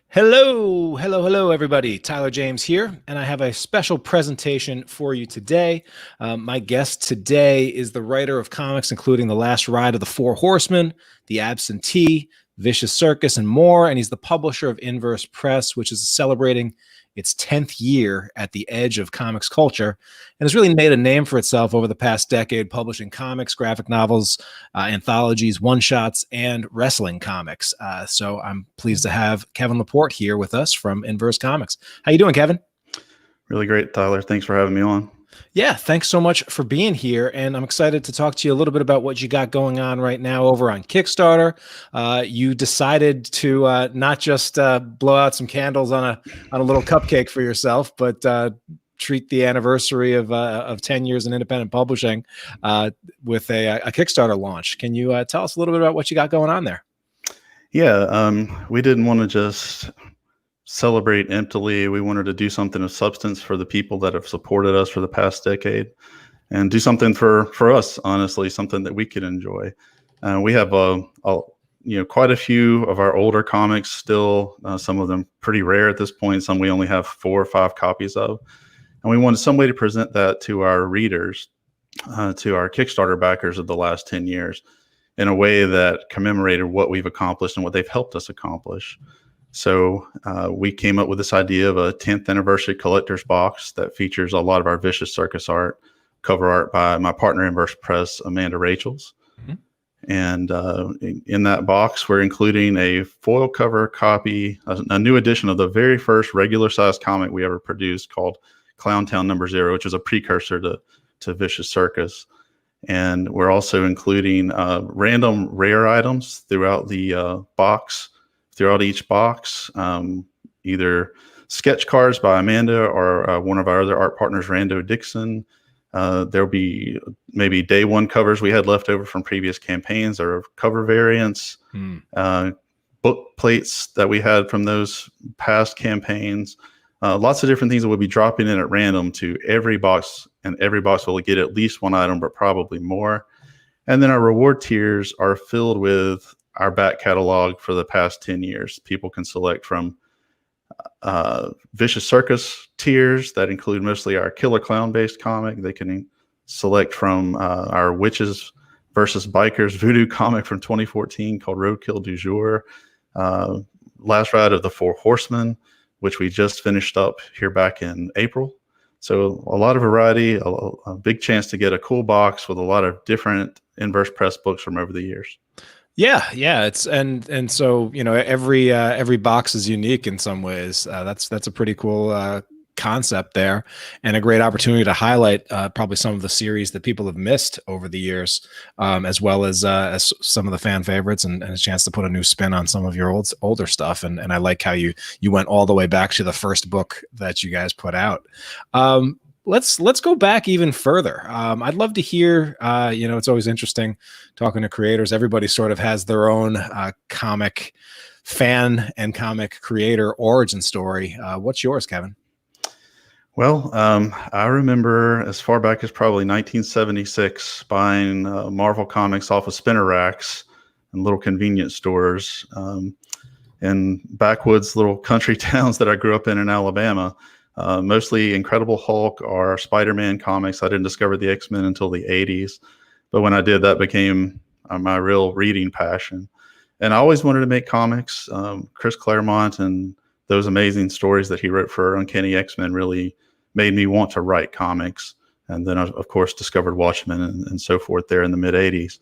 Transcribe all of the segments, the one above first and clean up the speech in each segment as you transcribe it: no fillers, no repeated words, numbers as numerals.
Hello, everybody. Tyler James here, and I have a special presentation for you today. My guest today is the writer of comics, including The Last Ride of the Four Horsemen, The Absentee, Vicious Circus, and more. And he's the publisher of Inverse Press, which is celebrating its 10th year at the edge of comics culture, and has really made a name for itself over the past decade, publishing comics, graphic novels, anthologies, one-shots, and wrestling comics. So I'm pleased to have Kevin LaPorte here with us from Inverse Comics. How you doing, Kevin? Really great, Tyler. Thanks for having me on. Yeah, thanks so much for being here. And I'm excited to talk to you a little bit about what you got going on right now over on Kickstarter. You decided to not just blow out some candles on a little cupcake for yourself, but treat the anniversary of 10 years in independent publishing with a Kickstarter launch. Can you tell us a little bit about what you got going on there? Yeah, we didn't want to just celebrate emptily. We wanted to do something of substance for the people that have supported us for the past decade, and do something for us, honestly, something that we could enjoy. We have quite a few of our older comics still, some of them pretty rare at this point, some we only have 4 or 5 copies of, and we wanted some way to present that to our readers, to our Kickstarter backers of the last 10 years in a way that commemorated what we've accomplished and what they've helped us accomplish. So we came up with this idea of a 10th anniversary collector's box that features a lot of our Vicious Circus art, cover art by my partner Inverse Press, Amanda Rachels. Mm-hmm. And in that box, we're including a foil cover copy, a new edition of the very first regular size comic we ever produced called Clowntown Number 0, which is a precursor to Vicious Circus. And we're also including random rare items throughout the box. Throughout each box, either sketch cards by Amanda or one of our other art partners, Rando Dixon. There'll be maybe day one covers we had left over from previous campaigns, or cover variants, book plates that we had from those past campaigns. Lots of different things that we'll be dropping in at random to every box, and every box will get at least one item, but probably more. And then our reward tiers are filled with our back catalog for the past 10 years. People can select from Vicious Circus tiers that include mostly our Killer Clown based comic. They can select from our Witches versus Bikers voodoo comic from 2014 called Roadkill du Jour, Last Ride of the Four Horsemen, which we just finished up here back in April. So a lot of variety, a big chance to get a cool box with a lot of different Inverse Press books from over the years. Yeah, it's and so every box is unique in some ways. That's a pretty cool concept there, and a great opportunity to highlight probably some of the series that people have missed over the years, as well as some of the fan favorites, and a chance to put a new spin on some of your older stuff. And I like how you went all the way back to the first book that you guys put out. Let's go back even further. I'd love to hear, it's always interesting talking to creators. Everybody sort of has their own comic fan and comic creator origin story. What's yours, Kevin? Well, I remember as far back as probably 1976 buying Marvel comics off of spinner racks and little convenience stores in backwoods little country towns that I grew up in Alabama. Mostly Incredible Hulk or Spider-Man comics. I didn't discover the X-Men until the 80s. But when I did, that became my real reading passion. And I always wanted to make comics. Chris Claremont and those amazing stories that he wrote for Uncanny X-Men really made me want to write comics. And then I, of course, discovered Watchmen and so forth there in the mid-80s.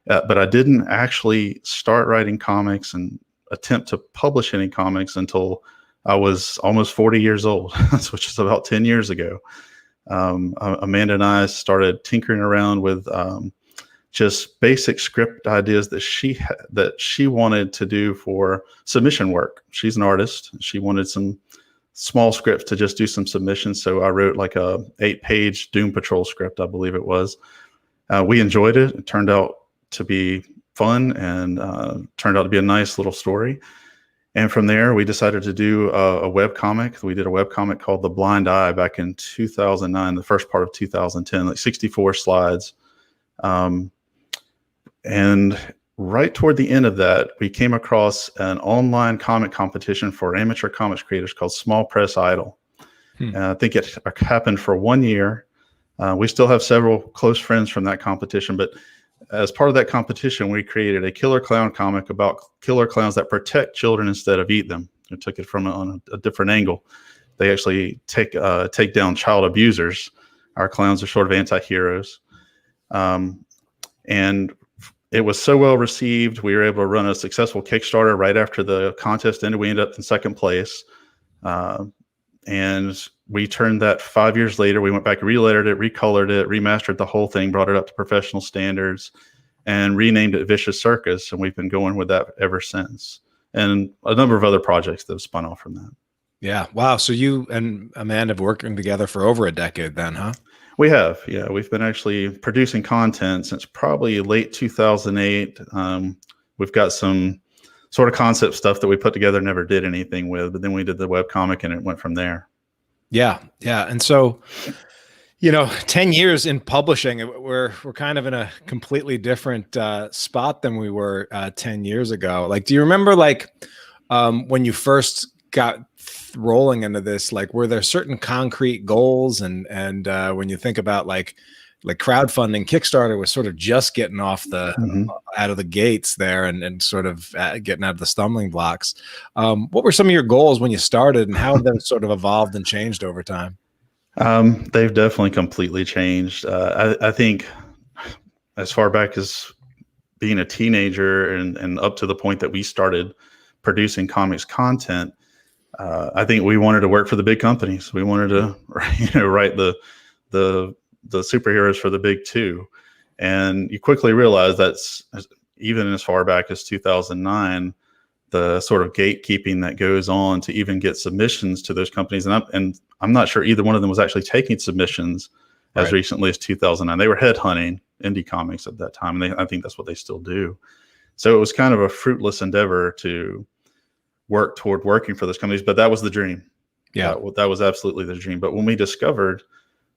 But I didn't actually start writing comics and attempt to publish any comics until I was almost 40 years old, which is about 10 years ago. Amanda and I started tinkering around with just basic script ideas that she wanted to do for submission work. She's an artist. She wanted some small scripts to just do some submissions. So I wrote like a 8-page Doom Patrol script, I believe it was. We enjoyed it. It turned out to be fun and turned out to be a nice little story. And from there, we decided to do a web comic. We did a web comic called The Blind Eye back in 2009, the first part of 2010, like 64 slides. And right toward the end of that, we came across an online comic competition for amateur comics creators called Small Press Idol. And I think it happened for 1 year. We still have several close friends from that competition, but as part of that competition, we created a killer clown comic about killer clowns that protect children instead of eat them. We took it from on a different angle. They actually take down child abusers. Our clowns are sort of anti-heroes. And it was so well received. We were able to run a successful Kickstarter right after the contest ended. We ended up in second place. And we turned that 5 years later. We went back, relettered it, recolored it, remastered the whole thing, brought it up to professional standards, and renamed it Vicious Circus. And we've been going with that ever since. And a number of other projects that have spun off from that. Yeah. Wow. So you and Amanda have working together for over a decade then, huh? We have. Yeah. We've been actually producing content since probably late 2008. We've got some sort of concept stuff that we put together, never did anything with, but then we did the webcomic and it went from there. Yeah. Yeah. And so, 10 years in publishing, we're kind of in a completely different spot than we were 10 years ago. Like, do you remember when you first got rolling into this, were there certain concrete goals and when you think about like crowdfunding, Kickstarter was sort of just getting off out of the gates there and sort of getting out of the stumbling blocks. What were some of your goals when you started, and how have they sort of evolved and changed over time? They've definitely completely changed. I think as far back as being a teenager and up to the point that we started producing comics content, I think we wanted to work for the big companies. We wanted to, write the superheroes for the big two. And you quickly realize that's, even as far back as 2009, the sort of gatekeeping that goes on to even get submissions to those companies. And I'm not sure either one of them was actually taking submissions as recently as 2009. They were headhunting indie comics at that time. And I think that's what they still do. So it was kind of a fruitless endeavor to work toward working for those companies, but that was the dream. Yeah. That was absolutely the dream. But when we discovered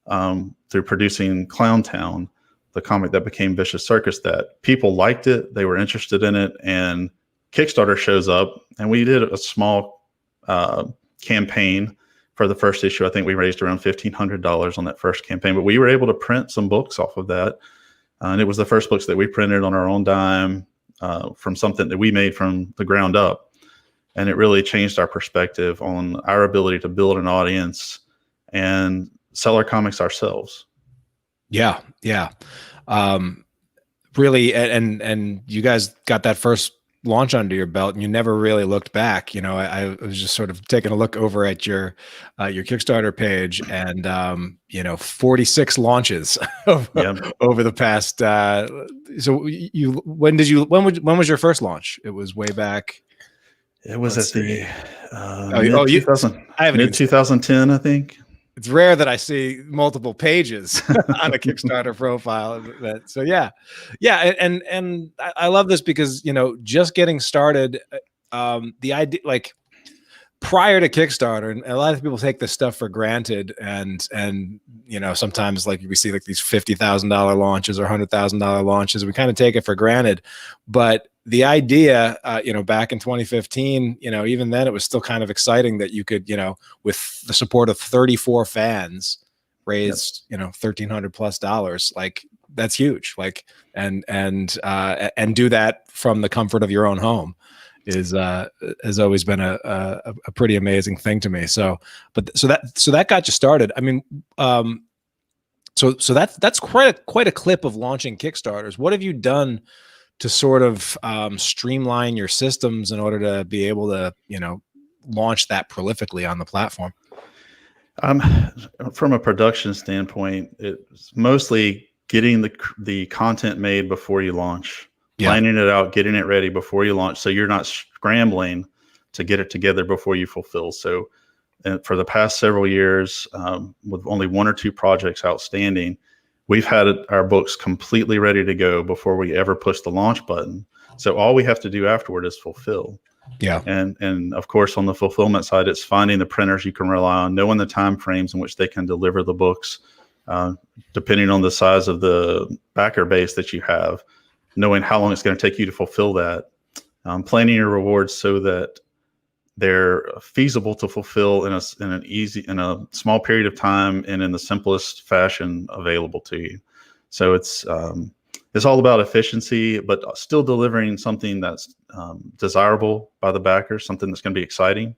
through producing Clowntown, the comic that became Vicious Circus, that people liked it, they were interested in it, and Kickstarter shows up, and we did a small campaign for the first issue. I think we raised around $1,500 on that first campaign, but we were able to print some books off of that. And it was the first books that we printed on our own dime from something that we made from the ground up. And it really changed our perspective on our ability to build an audience and sell our comics ourselves. Yeah. Yeah. Really. And you guys got that first launch under your belt and you never really looked back. I was just sort of taking a look over at your Kickstarter page, and 46 launches over the past. So when was your first launch? It was way back. It was at the mid 2010, I think. It's rare that I see multiple pages on a Kickstarter profile. So yeah. And I love this because, just getting started, the idea, prior to Kickstarter, and a lot of people take this stuff for granted. And sometimes we see these $50,000 launches or $100,000 launches, we kind of take it for granted. But the idea, back in 2015, even then it was still kind of exciting that you could, with the support of 34 fans, raise, $1,300+ that's huge. And do that from the comfort of your own home has always been a pretty amazing thing to me. So that got you started. I mean, so that's quite a clip of launching Kickstarters. What have you done to sort of streamline your systems in order to be able to, launch that prolifically on the platform? From a production standpoint, it's mostly getting the content made before you launch, planning it out, getting it ready before you launch, so you're not scrambling to get it together before you fulfill. So for the past several years, with only 1 or 2 projects outstanding, we've had our books completely ready to go before we ever push the launch button. So all we have to do afterward is fulfill. Yeah. And of course, on the fulfillment side, it's finding the printers you can rely on, knowing the time frames in which they can deliver the books, depending on the size of the backer base that you have. knowing how long it's going to take you to fulfill that, planning your rewards so that they're feasible to fulfill in a small period of time and in the simplest fashion available to you. So it's all about efficiency, but still delivering something that's desirable by the backers, something that's going to be exciting.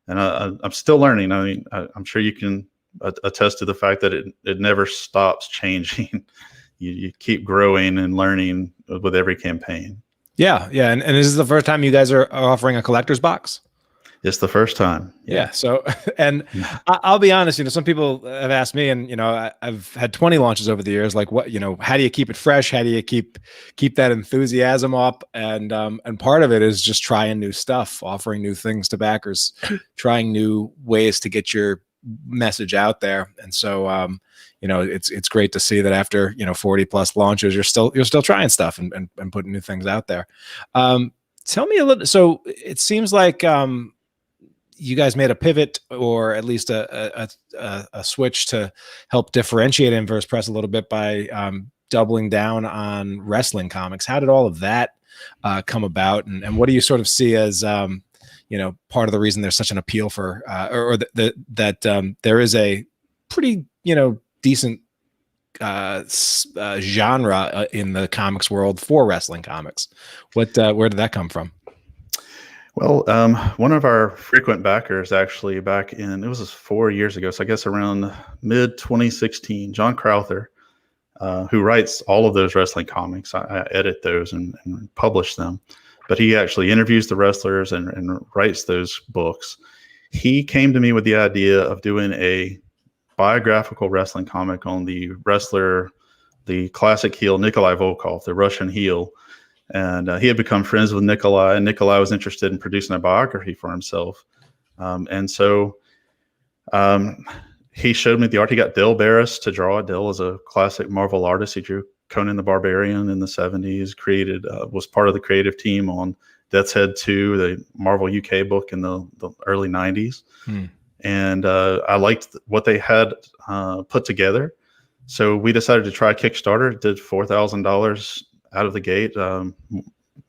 And I'm still learning. I mean, I'm sure you can attest to the fact that it never stops changing. You keep growing and learning with every campaign. Yeah. And is this the first time you guys are offering a collector's box? It's the first time. Yeah. So, and I'll be honest, some people have asked me, and, I've had 20 launches over the years. Like, what, how do you keep it fresh? How do you keep that enthusiasm up? And part of it is just trying new stuff, offering new things to backers, trying new ways to get your message out there. And so, it's great to see that after, 40 plus launches, you're still trying stuff and putting new things out there. Tell me a little, so it seems like, you guys made a pivot, or at least a switch to help differentiate Inverse Press a little bit by doubling down on wrestling comics. How did all of that come about, and what do you sort of see as part of the reason there's such an appeal for that there is a pretty decent genre in the comics world for wrestling comics? Where did that come from? Well, one of our frequent backers, actually, back in, it was 4 years ago, so I guess around mid 2016, John Krauther, who writes all of those wrestling comics. I edit those and publish them, but he actually interviews the wrestlers and writes those books. He came to me with the idea of doing a biographical wrestling comic on the wrestler, the classic heel Nikolai Volkov, the Russian heel. And he had become friends with Nikolai, and Nikolai was interested in producing a biography for himself. And so he showed me the art. He got Dale Barris to draw it. Dale is a classic Marvel artist. He drew Conan the Barbarian in the 70s, was part of the creative team on Death's Head 2, the Marvel UK book in the early 90s. And I liked what they had put together. So we decided to try Kickstarter. It did $4,000 out of the gate,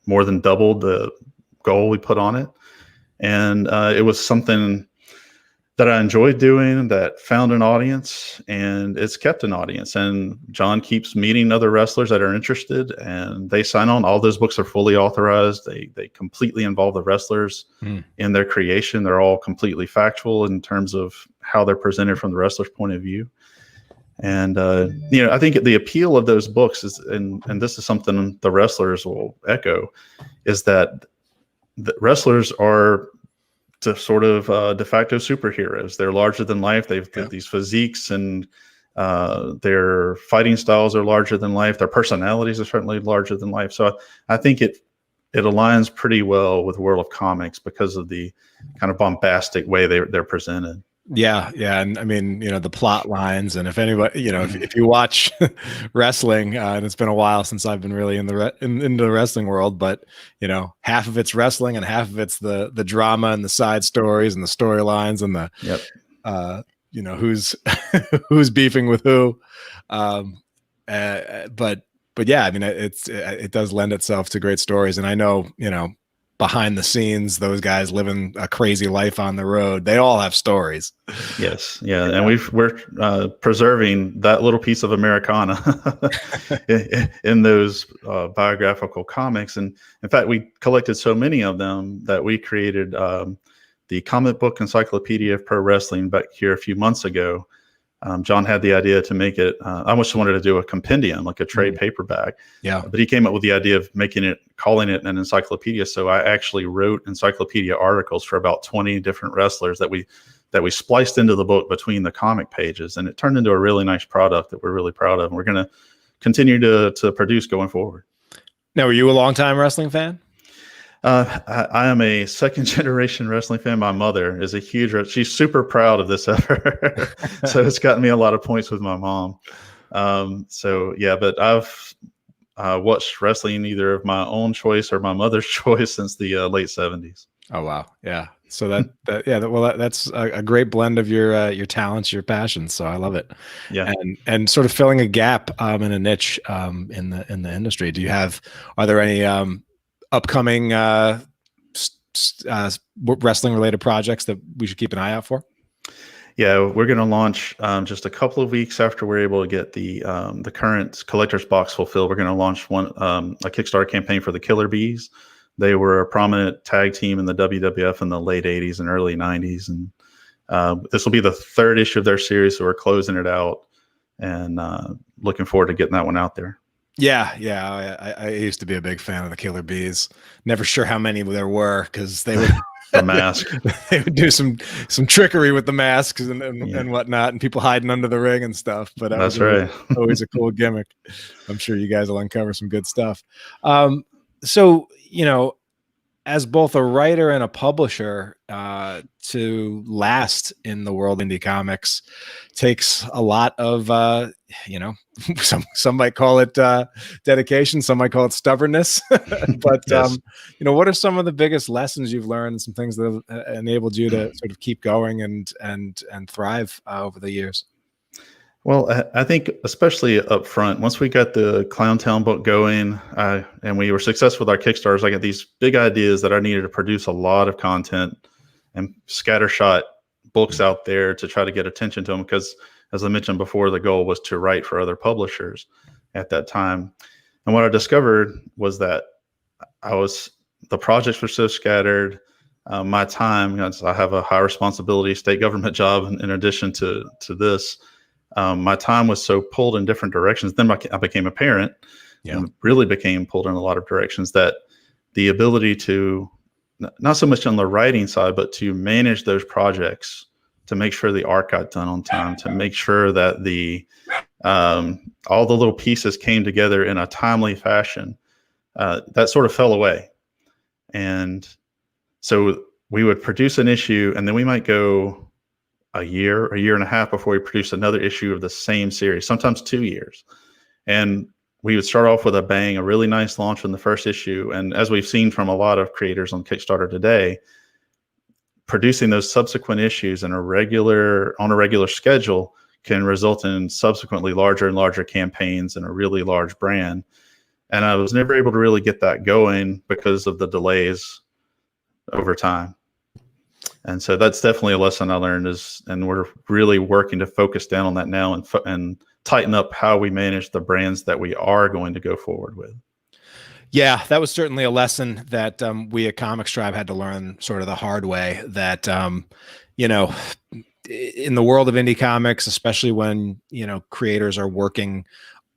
more than doubled the goal we put on it. And it was something that I enjoyed doing, that found an audience, and it's kept an audience. And John keeps meeting other wrestlers that are interested, and they sign on. All those books are fully authorized. They completely involve the wrestlers in their creation. They're all completely factual in terms of how they're presented from the wrestler's point of view. And, I think the appeal of those books is, and this is something the wrestlers will echo, is that the wrestlers are the sort of de facto superheroes. They're larger than life. They've got these physiques, and their fighting styles are larger than life. Their personalities are certainly larger than life. So I think it aligns pretty well with the world of comics because of the kind of bombastic way they're presented. Yeah. And I mean, the plot lines, and if anybody, if you watch wrestling, and it's been a while since I've been really in into the wrestling world, but half of it's wrestling and half of it's the drama and the side stories and the storylines and the who's beefing with who. But yeah, I mean, it does lend itself to great stories, and I know, behind the scenes, those guys living a crazy life on the road, they all have stories. Yes. Yeah. And we're preserving that little piece of Americana in those biographical comics. And in fact, we collected so many of them that we created the comic book Encyclopedia of Pro Wrestling back here a few months ago. John had the idea to make it, I almost wanted to do a compendium, like a trade paperback. Yeah. But he came up with the idea of calling it an encyclopedia. So I actually wrote encyclopedia articles for about 20 different wrestlers that we spliced into the book between the comic pages. And it turned into a really nice product that we're really proud of. And we're going to continue to produce going forward. Now, were you a longtime wrestling fan? I am a second generation wrestling fan. My mother is she's super proud of this effort. So it's gotten me a lot of points with my mom. But I've watched wrestling either of my own choice or my mother's choice since the late 70s. Oh wow, yeah. So that's a great blend of your talents, your passions. So I love it, Yeah. and sort of filling a gap in a niche in the industry. Are there any upcoming wrestling related projects that we should keep an eye out for? Yeah, we're going to launch just a couple of weeks after we're able to get the current collector's box fulfilled. We're going to launch a Kickstarter campaign for the Killer Bees. They were a prominent tag team in the WWF in the late '80s and early '90s, and this will be the third issue of their series. So we're closing it out, and looking forward to getting that one out there. Yeah. I used to be a big fan of the Killer Bees. Never sure how many there were because they would The mask. they would do some trickery with the masks Yeah. and whatnot, and people hiding under the ring and stuff. But that That's was always, right. always a cool gimmick. I'm sure you guys will uncover some good stuff. So as both a writer and a publisher, to last in the world of indie comics takes a lot of, some might call it dedication, some might call it stubbornness. But Yes. what are some of the biggest lessons you've learned and some things that have enabled you to sort of keep going and thrive over the years? Well, I think especially up front, once we got the Clowntown book going, and we were successful with our Kickstarters, I got these big ideas that I needed to produce a lot of content and scattershot books out there to try to get attention to them. Because, as I mentioned before, the goal was to write for other publishers at that time. And what I discovered was that the projects were so scattered. My time, I have a high responsibility state government job in addition to this. My time was so pulled in different directions. Then I became a parent, and really became pulled in a lot of directions, that the ability to, not so much on the writing side, but to manage those projects, to make sure the art got done on time, to make sure that all the little pieces came together in a timely fashion, that sort of fell away. And so we would produce an issue, and then we might go a year and a half before we produce another issue of the same series, sometimes 2 years. And we would start off with a bang, a really nice launch in the first issue. And as we've seen from a lot of creators on Kickstarter today, producing those subsequent issues on a regular schedule can result in subsequently larger and larger campaigns and a really large brand. And I was never able to really get that going because of the delays over time. And so that's definitely a lesson I learned, and we're really working to focus down on that now and tighten up how we manage the brands that we are going to go forward with. Yeah, that was certainly a lesson that we at Comics Tribe had to learn sort of the hard way, that, in the world of indie comics, especially when, creators are working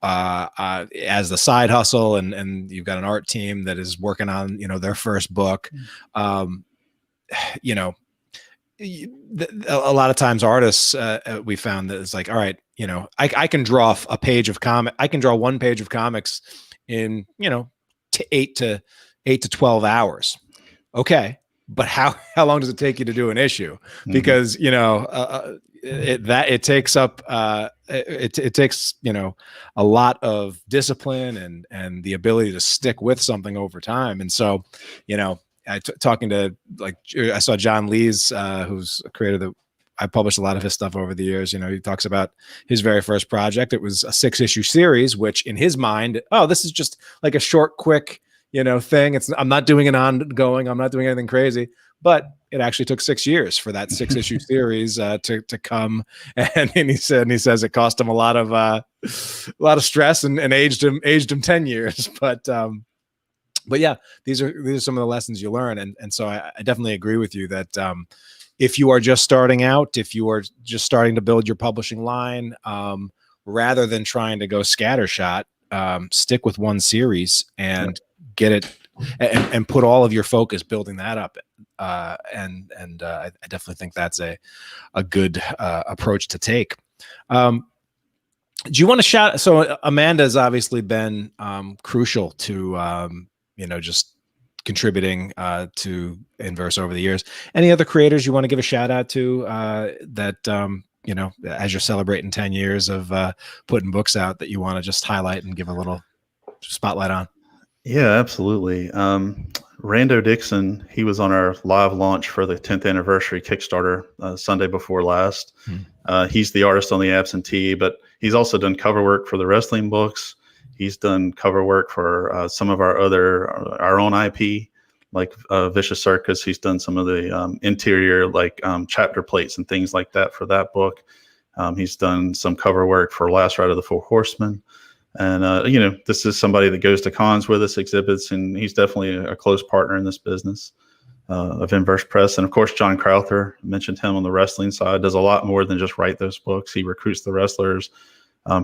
as the side hustle, and you've got an art team that is working on, their first book, a lot of times artists, we found that it's like, all right, I can draw a page of comic. I can draw one page of comics in, 8 to 12 hours. Okay. But how long does it take you to do an issue? Because, it takes up, it takes, a lot of discipline and the ability to stick with something over time. And so, talking to, I saw John Lee's, who's a creator that I published a lot of his stuff over the years. He talks about his very first project. It was a 6-issue series, which in his mind, this is just like a short, quick, thing. I'm not doing an ongoing. I'm not doing anything crazy. But it actually took 6 years for that 6-issue series to come. And he says it cost him a lot of stress and aged him 10 years. But yeah, these are some of the lessons you learn. And so I definitely agree with you that if you are just starting out, if you are just starting to build your publishing line, rather than trying to go scattershot, stick with one series and get it and put all of your focus building that up. I definitely think that's a good approach to take. Do you want to shout? So Amanda's obviously been crucial to just contributing to Inverse over the years. Any other creators you want to give a shout out to that as you're celebrating 10 years of putting books out, that you want to just highlight and give a little spotlight on? Yeah, absolutely. Rando Dixon, he was on our live launch for the 10th anniversary Kickstarter Sunday before last. Hmm. He's the artist on the absentee, but he's also done cover work for the wrestling books. He's done cover work for some of our own IP, like Vicious Circus. He's done some of the interior, like chapter plates and things like that for that book. He's done some cover work for Last Ride of the Four Horsemen. And, this is somebody that goes to cons with us, exhibits, and he's definitely a close partner in this business of Inverse Press. And of course, John Krauther, mentioned him on the wrestling side, does a lot more than just write those books. He recruits the wrestlers.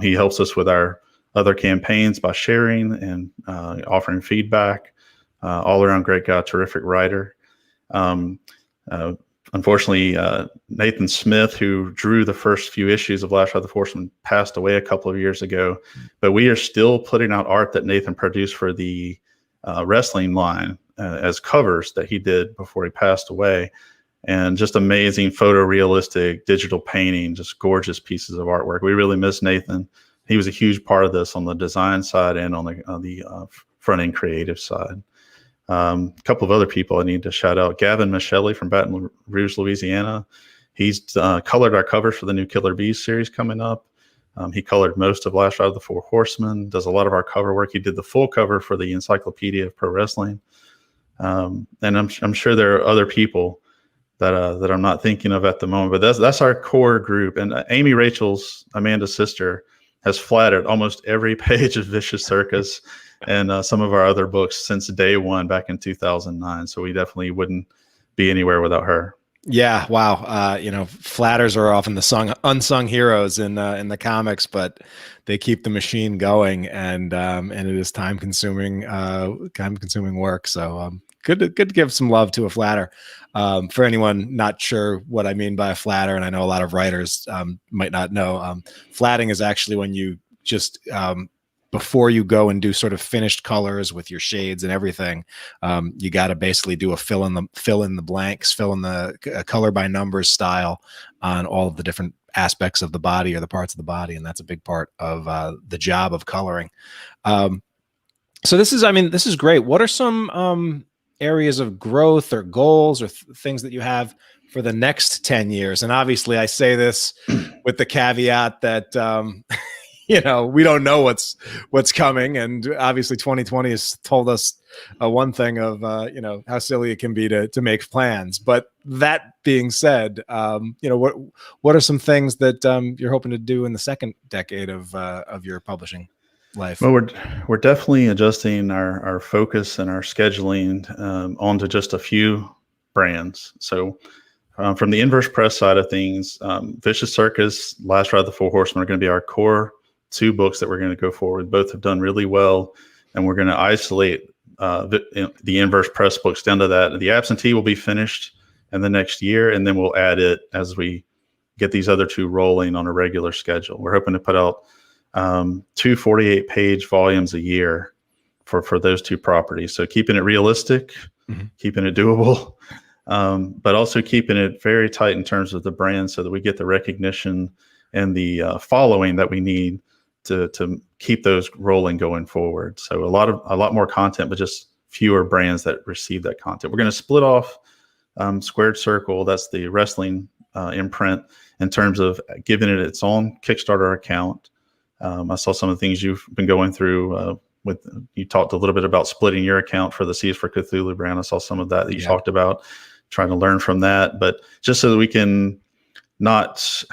He helps us with our other campaigns by sharing and offering feedback. All around great guy, terrific writer. Um, Unfortunately, Nathan Smith, who drew the first few issues of Last Ride of the Horseman, passed away a couple of years ago. But we are still putting out art that Nathan produced for the wrestling line as covers that he did before he passed away. And just amazing photorealistic digital painting, just gorgeous pieces of artwork. We really miss Nathan. He was a huge part of this on the design side and on the front end creative side. A couple of other people I need to shout out. Gavin Michelli from Baton Rouge, Louisiana. He's colored our covers for the new Killer Bees series coming up. He colored most of Last Ride of the Four Horsemen, does a lot of our cover work. He did the full cover for the Encyclopedia of Pro Wrestling. And I'm sure there are other people that I'm not thinking of at the moment, but that's our core group. And Amy Rachel's, Amanda's sister, has flattered almost every page of Vicious Circus and some of our other books since day one back in 2009. So we definitely wouldn't be anywhere without her. Yeah, wow. Flatters are often the unsung heroes in the comics, but they keep the machine going, and it is time consuming work. So good to give some love to a flatter. For anyone not sure what I mean by a flatter, and I know a lot of writers might not know, flatting is actually when you just before you go and do sort of finished colors with your shades and everything, you got to basically do a fill in the blanks, fill in the color by numbers style on all of the different aspects of the body or the parts of the body, and that's a big part of the job of coloring. So this is great. What are some areas of growth or goals or things that you have for the next 10 years? And obviously I say this with the caveat that we don't know what's coming, and obviously 2020 has told us one thing of how silly it can be to make plans. But that being said, what are some things that you're hoping to do in the second decade of your publishing life? Well, we're definitely adjusting our focus and our scheduling onto just a few brands. So from the Inverse Press side of things, Vicious Circus, Last Ride of the Four Horsemen are going to be our core two books that we're going to go forward. Both have done really well, and we're going to isolate the Inverse Press books down to that. The absentee will be finished in the next year, and then we'll add it as we get these other two rolling on a regular schedule. We're hoping to put out 2 48-page volumes a year for those two properties. So keeping it realistic, keeping it doable, but also keeping it very tight in terms of the brand so that we get the recognition and the following that we need to keep those rolling going forward. So a lot more content, but just fewer brands that receive that content. We're going to split off Squared Circle. That's the wrestling imprint, in terms of giving it its own Kickstarter account. I saw some of the things you've been going through you talked a little bit about splitting your account for the Seas for Cthulhu brand. I saw some of that you talked about, trying to learn from that, but just so that we can not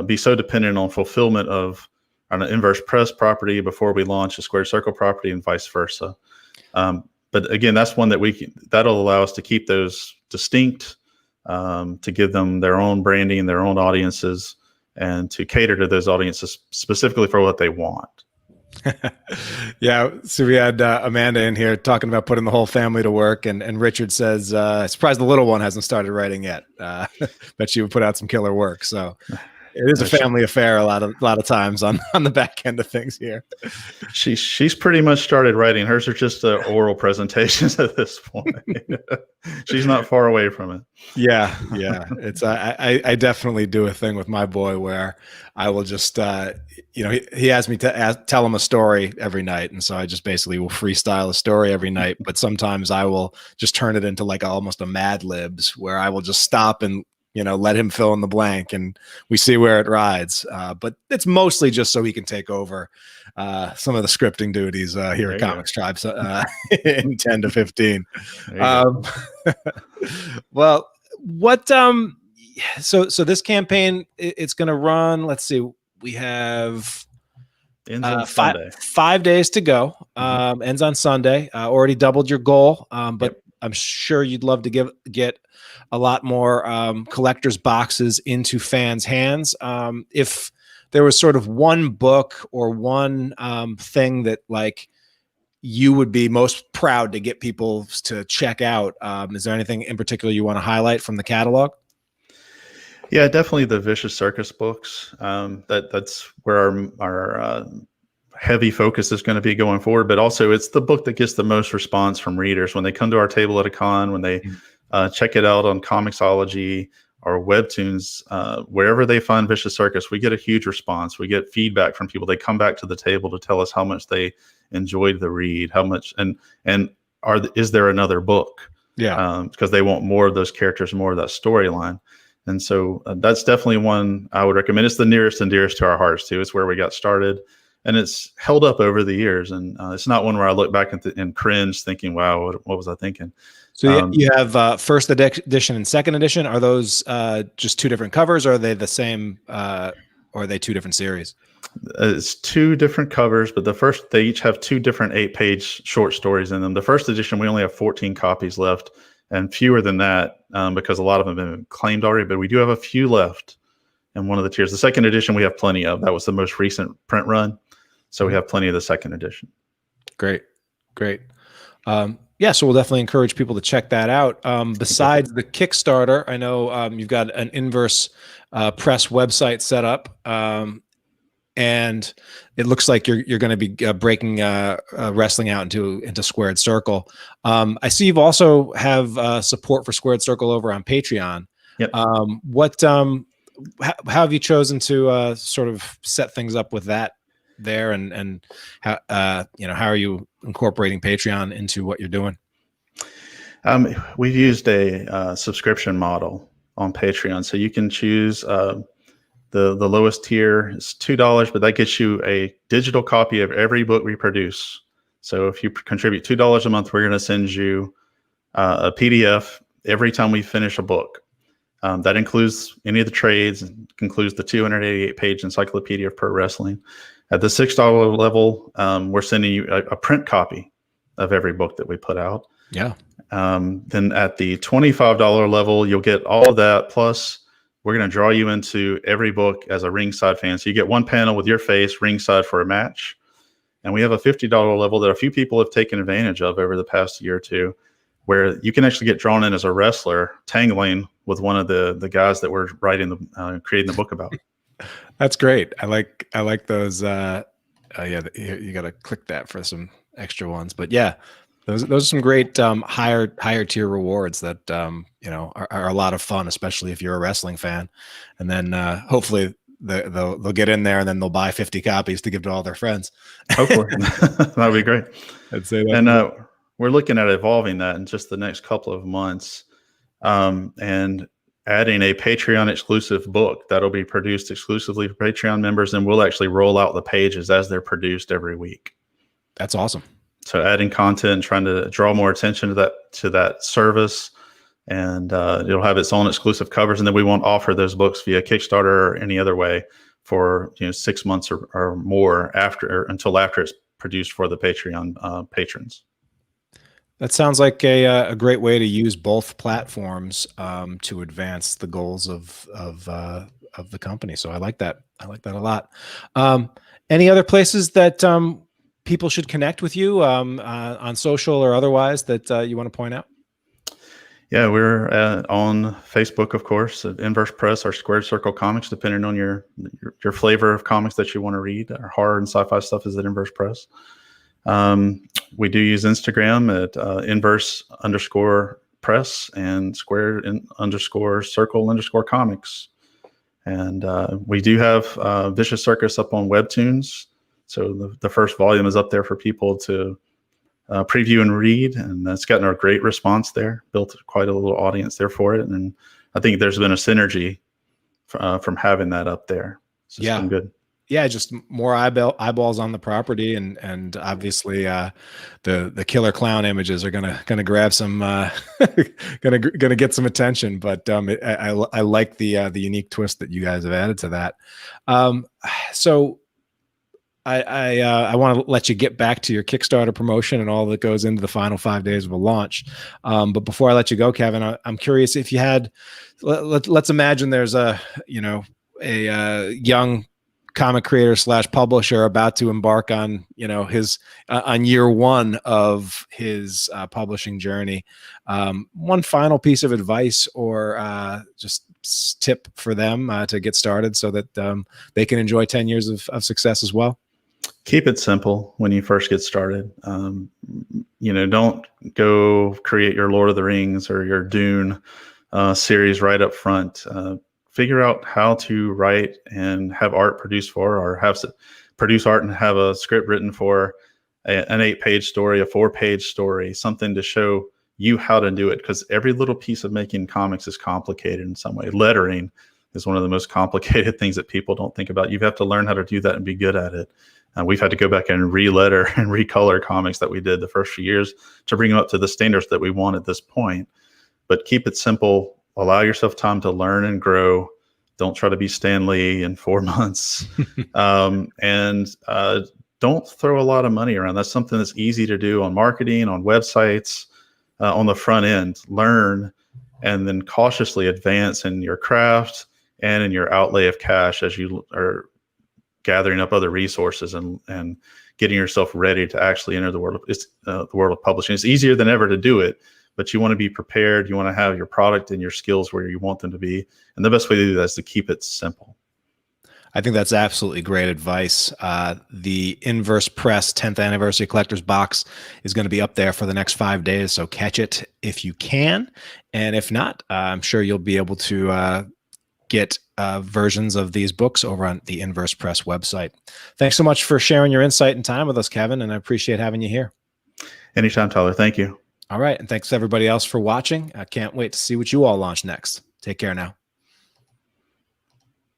be so dependent on fulfillment of an Inverse Press property before we launch a Square Circle property, and vice versa. But again, that's one that that'll allow us to keep those distinct, to give them their own branding, their own audiences, and to cater to those audiences specifically for what they want. Yeah, so we had Amanda in here talking about putting the whole family to work, and Richard says, surprised the little one hasn't started writing yet. Bet she would put out some killer work. So It is a family affair a lot of times on the back end of things here. She's pretty much started writing. Hers are just oral presentations at this point. She's not far away from it. Yeah. It's I definitely do a thing with my boy where I will just he asked me to tell him a story every night, and so I just basically will freestyle a story every night. But sometimes I will just turn it into like almost a Mad Libs, where I will just stop and let him fill in the blank, and we see where it rides. But it's mostly just so he can take over some of the scripting duties here at Comics Tribe in 10 to 15. Well, what so this campaign, it's going to run, let's see, we have ends on Sunday. 5 days to go. Ends on Sunday. Already doubled your goal, but yep. I'm sure you'd love to get a lot more collectors boxes into fans' hands. If there was sort of one book or one thing that like you would be most proud to get people to check out, is there anything in particular you want to highlight from the catalog? Yeah, definitely the Vicious Circus books. That's where our heavy focus is going to be going forward, but also it's the book that gets the most response from readers when they come to our table at a con, when they check it out on Comixology or Webtoons, wherever they find Vicious Circus, we get a huge response. We get feedback from people. They come back to the table to tell us how much they enjoyed the read, how much, and is there another book? Yeah. Because they want more of those characters, more of that storyline. And so that's definitely one I would recommend. It's the nearest and dearest to our hearts too. It's where we got started, and it's held up over the years. And it's not one where I look back and cringe thinking, wow, what was I thinking? So you have first edition and second edition. Are those just two different covers, or are they the same, or are they two different series? It's two different covers, but they each have two different 8-page short stories in them. The first edition, we only have 14 copies left, and fewer than that because a lot of them have been claimed already, but we do have a few left in one of the tiers. The second edition, we have plenty of. That was the most recent print run, so we have plenty of the second edition. Great. Yeah, so we'll definitely encourage people to check that out. Besides the Kickstarter, I know you've got an Inverse Press website set up, and it looks like you're going to be breaking wrestling out into Squared Circle. I see you've also have support for Squared Circle over on Patreon. Yep. How have you chosen to sort of set things up with that there, and how how are you incorporating Patreon into what you're doing? We've used a subscription model on Patreon, so you can choose the lowest tier is $2, but that gets you a digital copy of every book we produce. So if you contribute $2 a month, we're going to send you a PDF every time we finish a book. That includes any of the trades, includes the 288-page Encyclopedia of Pro Wrestling. At the $6 level, we're sending you a print copy of every book that we put out. Yeah. Then at the $25 level, you'll get all of that. Plus, we're going to draw you into every book as a ringside fan. So you get one panel with your face ringside for a match. And we have a $50 level that a few people have taken advantage of over the past year or two, where you can actually get drawn in as a wrestler, tangling with one of the guys that we're creating the book about. That's great. I like those. Yeah, you got to click that for some extra ones. But yeah, those are some great higher tier rewards that are a lot of fun, especially if you're a wrestling fan. And then hopefully they'll get in there and then they'll buy 50 copies to give to all their friends. Hopefully, that would be great. I'd say that. And we're looking at evolving that in just the next couple of months, and adding a Patreon exclusive book that'll be produced exclusively for Patreon members, and we'll actually roll out the pages as they're produced every week. That's awesome. So adding content, trying to draw more attention to that service, and it'll have its own exclusive covers, and then we won't offer those books via Kickstarter or any other way for 6 months or more until after it's produced for the Patreon patrons. That sounds like a great way to use both platforms to advance the goals of the company. So I like that. I like that a lot. Any other places that people should connect with you on social or otherwise that you want to point out? Yeah, we're on Facebook, of course, at Inverse Press or Squared Circle Comics, depending on your flavor of comics that you want to read. Our horror and sci-fi stuff is at Inverse Press. We do use Instagram at Inverse_Press and Squared_Circle_Comics. And we do have Vicious Circus up on Webtoons. So the first volume is up there for people to preview and read, and that's gotten a great response there. Built quite a little audience there for it, and I think there's been a synergy from having that up there. It's just been good. Yeah, just more eyeballs on the property, and obviously the killer clown images are gonna grab some gonna get some attention. But I like the unique twist that you guys have added to that. So I want to let you get back to your Kickstarter promotion and all that goes into the final 5 days of a launch. But before I let you go, Kevin, I'm curious if you had, let's imagine there's a young comic creator / publisher about to embark on, his on year one of his publishing journey. One final piece of advice or just tip for them to get started so that they can enjoy 10 years of success as well. Keep it simple when you first get started. Don't go create your Lord of the Rings or your Dune series right up front. Figure out how to write and have art produced for, or produce art and have a script written for an 8-page story, a 4-page story, something to show you how to do it. Because every little piece of making comics is complicated in some way. Lettering is one of the most complicated things that people don't think about. You have to learn how to do that and be good at it. We've had to go back and re-letter and recolor comics that we did the first few years to bring them up to the standards that we want at this point. But keep it simple. Allow yourself time to learn and grow. Don't try to be Stan Lee in 4 months. And don't throw a lot of money around. That's something that's easy to do on marketing, on websites, on the front end. Learn and then cautiously advance in your craft and in your outlay of cash as you are gathering up other resources and getting yourself ready to actually enter the world of publishing. It's easier than ever to do it, but you want to be prepared. You want to have your product and your skills where you want them to be. And the best way to do that is to keep it simple. I think that's absolutely great advice. The Inverse Press 10th Anniversary Collector's Box is going to be up there for the next 5 days, so catch it if you can. And if not, I'm sure you'll be able to get versions of these books over on the Inverse Press website. Thanks so much for sharing your insight and time with us, Kevin, and I appreciate having you here. Anytime, Tyler. Thank you. All right, and thanks to everybody else for watching. I can't wait to see what you all launch next. Take care now.